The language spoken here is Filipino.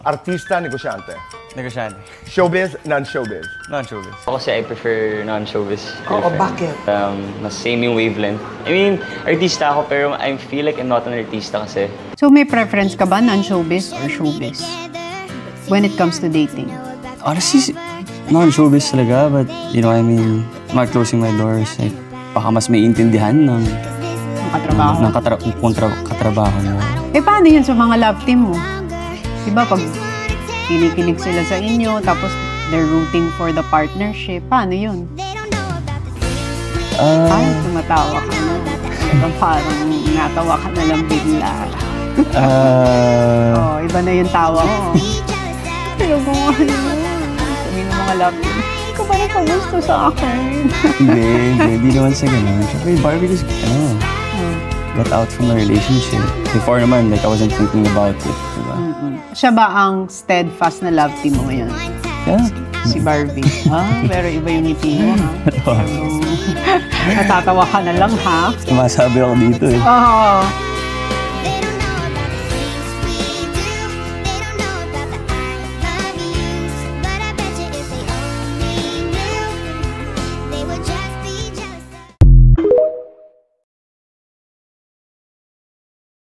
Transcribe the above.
Artista, negosyante. Negosyante. Showbiz, non-showbiz. Non-showbiz. Ako kasi I prefer non-showbiz girlfriend. bakit? Mas same yung wavelength. I mean, artista ako pero I feel like I'm not an artista kasi. So may preference ka ba, non-showbiz or showbiz? When it comes to dating? Honestly, non-showbiz talaga, but you know, I mean, not closing my doors. Like, baka mas may intindihan ng katrabaho mo. Eh paano yun sa mga love team mo? Diba pag kinikilig sila sa inyo, tapos they're rooting for the partnership, paano yun? Ay, tumatawa ka na. Parang natawa ka na lang bigla. Iba na yung tawa mo. Pero kung ano, sabihin ng mga love team, hindi ka ba nakagusto sa akin? Hindi naman sa ganun. Siyempre, Barbie just, got out from the relationship. Before naman, like, I wasn't thinking about it, diba? Siya ba ang steadfast na love team mo ngayon? Yeah. Si Barbie. Pero iba yung ngiti mo, ha? Natatawa ka na lang, ha? Sumasabi ako dito, eh. Oo.